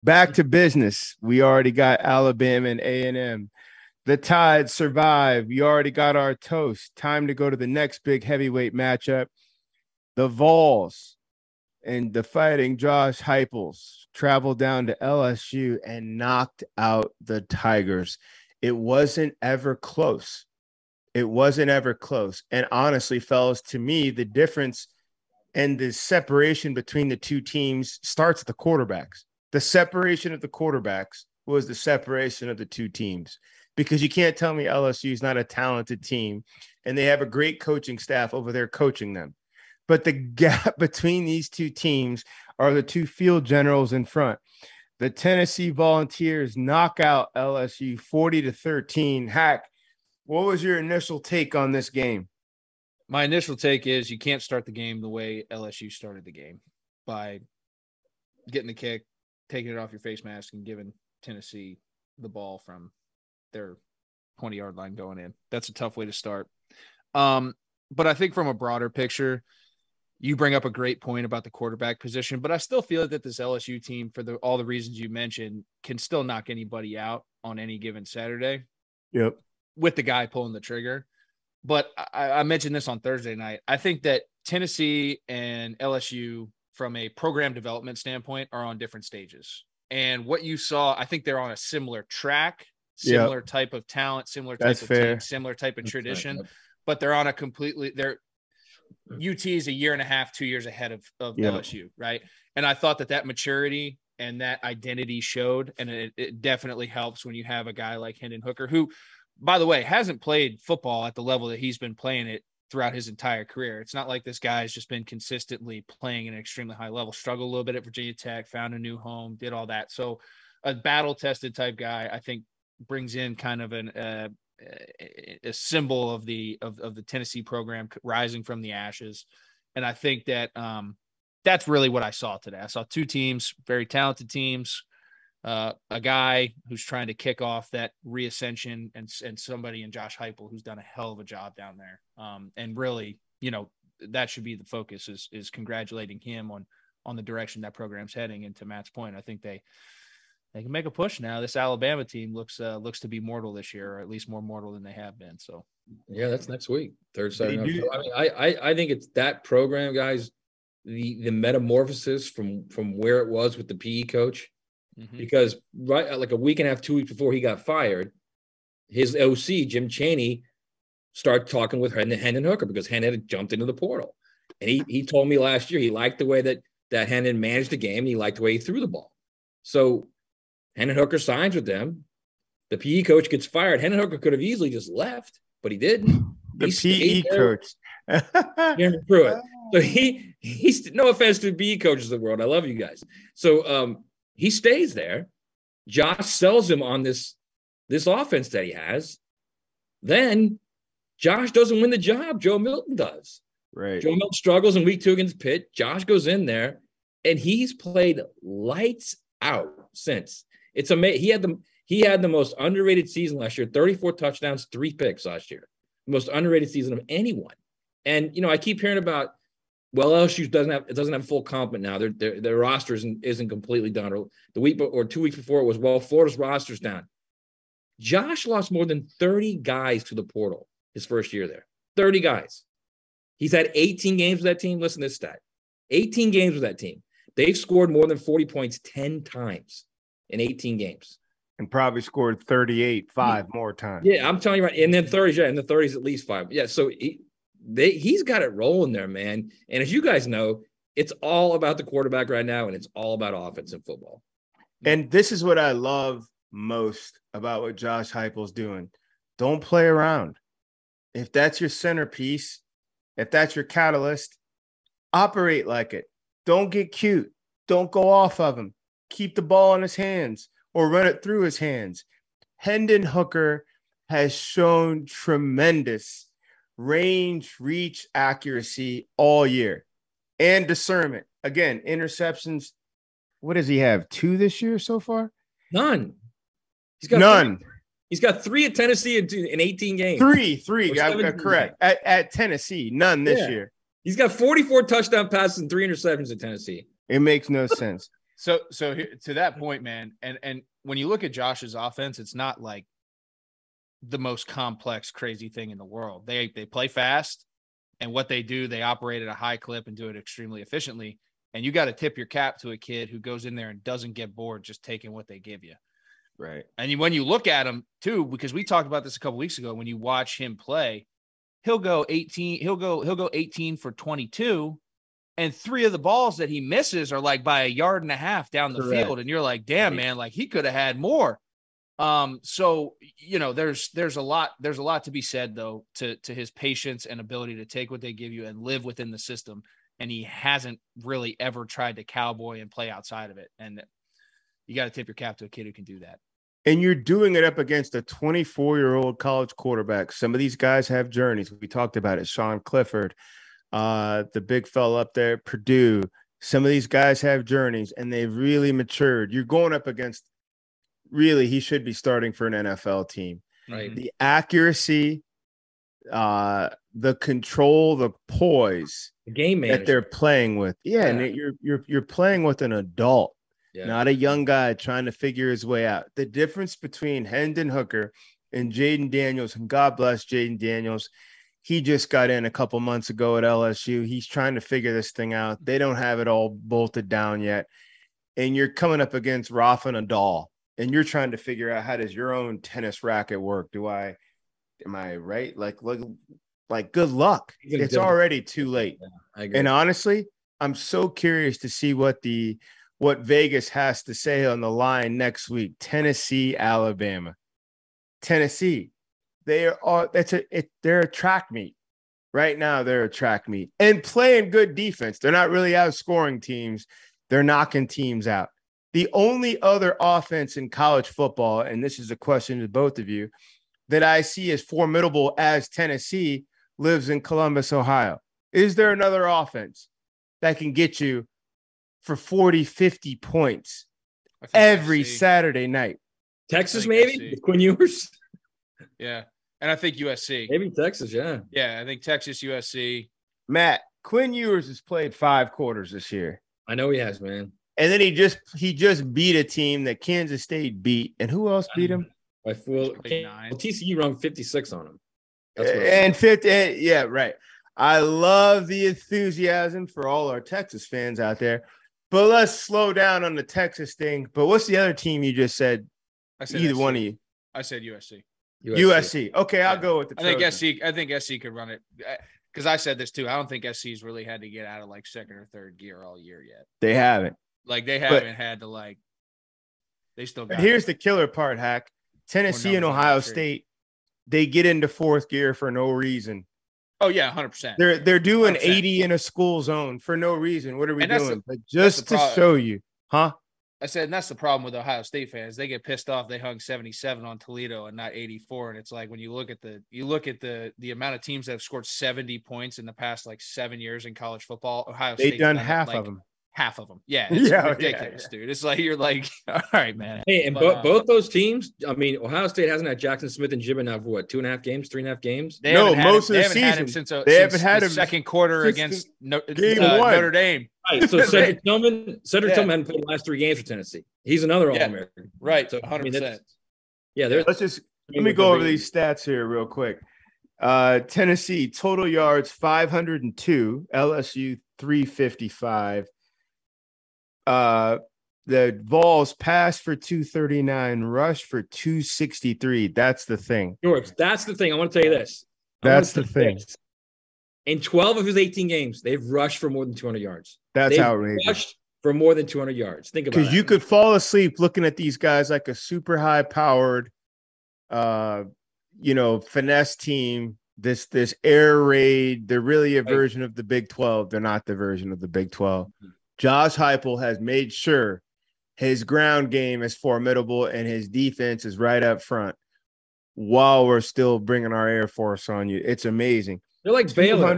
Back to business. We already got Alabama and A&M. The Tide survive. We already got our toast. Time to go to the next big heavyweight matchup. The Vols and the Fighting Josh Heupels traveled down to LSU and knocked out the Tigers. It wasn't ever close. It wasn't ever close. And honestly, fellas, to me, the difference and the separation between the two teams starts at the quarterbacks. The separation of the quarterbacks was the separation of the two teams, because you can't tell me LSU is not a talented team and they have a great coaching staff over there coaching them. But the gap between these two teams are the two field generals in front. The Tennessee Volunteers knock out LSU 40-13. Hack, what was your initial take on this game? My initial take is you can't start the game the way LSU started the game, by getting the kick, taking it off your face mask, and giving Tennessee the ball from their 20-yard line going in. That's a tough way to start. But I think from a broader picture, you bring up a great point about the quarterback position, but I still feel that this LSU team, for all the reasons you mentioned, can still knock anybody out on any given Saturday. Yep. With the guy pulling the trigger. But I mentioned this on Thursday night. I think that Tennessee and LSU, from a program development standpoint, are on different stages. And what you saw, I think they're on a similar track, similar type of talent, similar type of team, similar type of tradition, but they're on a completely – UT is a year and a half, 2 years ahead of LSU, right? And I thought that maturity and that identity showed, and it definitely helps when you have a guy like Hendon Hooker, who – by the way, hasn't played football at the level that he's been playing it throughout his entire career. It's not like this guy has just been consistently playing at an extremely high level, struggled a little bit at Virginia Tech, found a new home, did all that. So a battle-tested type guy, I think, brings in kind of a symbol of the Tennessee program rising from the ashes. And I think that that's really what I saw today. I saw two teams, very talented teams, a guy who's trying to kick off that reascension, and somebody in Josh Heupel who's done a hell of a job down there. And really, that should be the focus, is congratulating him on the direction that program's heading. And to Matt's point, I think they can make a push now. This Alabama team looks to be mortal this year, or at least more mortal than they have been. So yeah, that's next week, third Saturday. I mean, I think it's that program, guys, the metamorphosis from where it was with the PE coach. Mm-hmm. Because right, like a week and a half, 2 weeks before he got fired, his OC, Jim Chaney, started talking with Hendon Hooker, because Hendon had jumped into the portal. And he told me last year he liked the way that Hendon managed the game, and he liked the way he threw the ball. So Hendon Hooker signs with them. The PE coach gets fired. Hendon Hooker could have easily just left, but he didn't. The PE coach. Jeremy Pruitt. So he's no offense to the PE coaches of the world. I love you guys. So he stays there. Josh sells him on this offense that he has. Then Josh doesn't win the job. Joe Milton does. Right. Joe Milton struggles in week 2 against Pitt. Josh goes in there, and he's played lights out since. It's amazing. He had the most underrated season last year. 34 touchdowns, 3 picks last year. The most underrated season of anyone. And I keep hearing about, well, LSU doesn't have full complement now. Their roster isn't completely done. Or the week or 2 weeks before it was, well, Florida's roster's down. Josh lost more than 30 guys to the portal his first year there. 30 guys. He's had 18 games with that team. Listen to this stat. 18 games with that team. They've scored more than 40 points 10 times in 18 games. And probably scored 38 5 more times. Yeah, I'm telling you right. And then 30s, yeah, in the 30s at least 5. Yeah, so he's got it rolling there, man. And as you guys know, it's all about the quarterback right now, and it's all about offense in football. And this is what I love most about what Josh Heupel's doing. Don't play around. If that's your centerpiece, if that's your catalyst, operate like it. Don't get cute. Don't go off of him. Keep the ball in his hands or run it through his hands. Hendon Hooker has shown tremendous range, reach, accuracy all year, and discernment. Again, interceptions. What does he have? 2 this year so far? None. He's got none. He's got 3 at Tennessee in 18 games. 3. Correct. At Tennessee, none this year. He's got 44 touchdown passes and 3 interceptions at Tennessee. It makes no sense. To that point, man, and when you look at Josh's offense, it's not like the most complex, crazy thing in the world. They play fast, and what they do, they operate at a high clip and do it extremely efficiently. And you got to tip your cap to a kid who goes in there and doesn't get bored just taking what they give you. Right. And when you look at him too, because we talked about this a couple weeks ago, when you watch him play, he'll go 18 for 22, and 3 of the balls that he misses are like by 1.5 yards down the field. And you're like, damn, man, like he could have had more. So, there's a lot to be said though, to his patience and ability to take what they give you and live within the system. And he hasn't really ever tried to cowboy and play outside of it. And you got to tip your cap to a kid who can do that. And you're doing it up against a 24-year-old college quarterback. Some of these guys have journeys. We talked about it. Sean Clifford, the big fella up there at Purdue. Some of these guys have journeys, and they've really matured. You're going up against, really, he should be starting for an NFL team. Right. The accuracy, the control, the poise, the game that they're playing with. Yeah, and you're playing with an adult. Yeah. Not a young guy trying to figure his way out. The difference between Hendon Hooker and Jaden Daniels, and God bless Jaden Daniels, he just got in a couple months ago at LSU. He's trying to figure this thing out. They don't have it all bolted down yet. And you're coming up against Rafa Nadal, and you're trying to figure out, how does your own tennis racket work? Am I right? Like good luck. It's already too late. Yeah, I agree. And honestly, I'm so curious to see what Vegas has to say on the line next week. Tennessee, Alabama. Tennessee. They're a track meet. Right now, they're a track meet. And playing good defense. They're not really outscoring teams. They're knocking teams out. The only other offense in college football, and this is a question to both of you, that I see as formidable as Tennessee lives in Columbus, Ohio. Is there another offense that can get you for 40, 50 points every Saturday night? Texas, maybe? Quinn Ewers? Yeah. And I think USC. Maybe Texas, yeah. Yeah, I think Texas, USC. Matt, Quinn Ewers has played 5 quarters this year. I know he has, man. And then he just beat a team that Kansas State beat. And who else beat him? By TCU run 56 on him. And 50, yeah, right. I love the enthusiasm for all our Texas fans out there. But let's slow down on the Texas thing. But what's the other team you just said? I said either SC. One of you. I said USC. USC. Okay, I'll go with the Trojans. I think SC could run it. Because I said this too. I don't think SC's really had to get out of like second or third gear all year yet. They haven't. Like they haven't had to like. They still got. Here's the killer part, Hack. Tennessee and Ohio State, they get into 4th gear for no reason. Oh yeah, 100%. They're doing 100%. 80 in a school zone for no reason. What are we doing? But just to show you, huh? I said, and that's the problem with Ohio State fans. They get pissed off. They hung 77 on Toledo and not 84. And it's like when you look at the amount of teams that have scored 70 points in the past like 7 years in college football, Ohio State done half of them. Half of them. Yeah. It's ridiculous, dude. It's like, you're like, all right, man. Hey, and both those teams, I mean, Ohio State hasn't had Jackson Smith and Jibben now for what, 2.5 games, 3.5 games? No, most of the season. They haven't had him second quarter against Notre Dame. Right. So Cedric Tillman hadn't played the last 3 games for Tennessee. He's another All-American. Right. So 100%. I mean, let me go over these stats here real quick. Tennessee total yards 502, LSU 355. The Vols passed for 239, rushed for 263. That's the thing. George, that's the thing. I want to tell you this. That's the thing. In 12 of his 18 games, they've rushed for more than 200 yards. They've outrageous. Rushed for more than 200 yards. Think about it. Because you could fall asleep looking at these guys like a super high-powered, finesse team. This air raid. They're really a version of the Big 12. They're not the version of the Big 12. Mm-hmm. Josh Heupel has made sure his ground game is formidable and his defense is right up front while we're still bringing our Air Force on you. It's amazing. They're like Baylor.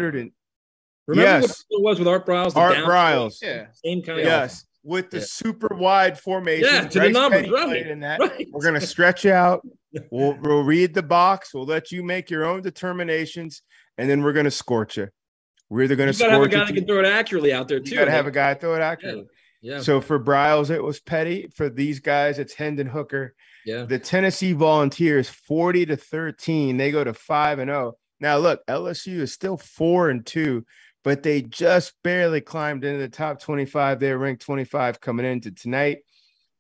Remember what it was with Art Briles? Yeah. Same kind of offense. With the super wide formation. Yeah, to the numbers. Right. We're going to stretch out. We'll read the box. We'll let you make your own determinations, and then we're going to scorch you. We're either going to score. You got to have a guy that can throw it accurately out there, too. You got to have a guy throw it accurately. Yeah. So for Bryles, it was Petty. For these guys, it's Hendon Hooker. Yeah. The Tennessee Volunteers, 40-13. They go to 5-0. Now, look, LSU is still 4-2, but they just barely climbed into the top 25. They're ranked 25 coming into tonight.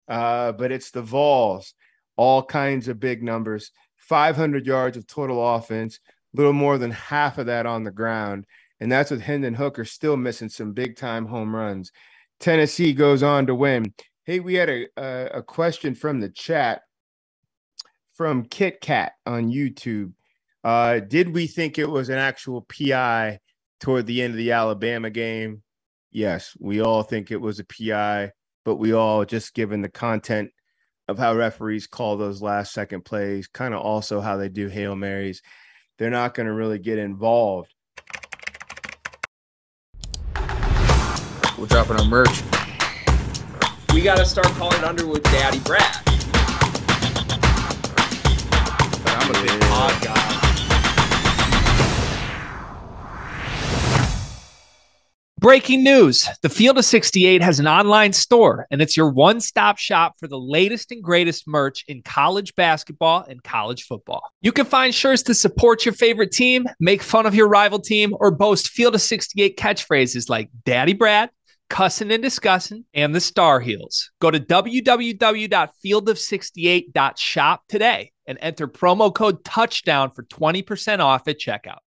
But it's the Vols, all kinds of big numbers, 500 yards of total offense, a little more than half of that on the ground. And that's with Hendon Hooker still missing some big-time home runs. Tennessee goes on to win. Hey, we had a question from the chat from Kit Kat on YouTube. Did we think it was an actual PI toward the end of the Alabama game? Yes, we all think it was a PI, but we all, just given the content of how referees call those last second plays, kind of also how they do Hail Marys, they're not going to really get involved. We're dropping our merch. We got to start calling Underwood Daddy Brad. But I'm a big pod guy. Breaking news. The Field of 68 has an online store, and it's your one-stop shop for the latest and greatest merch in college basketball and college football. You can find shirts to support your favorite team, make fun of your rival team, or boast Field of 68 catchphrases like Daddy Brad, Cussin' and Discussin', and the Star Heels. Go to www.fieldof68.shop today and enter promo code TOUCHDOWN for 20% off at checkout.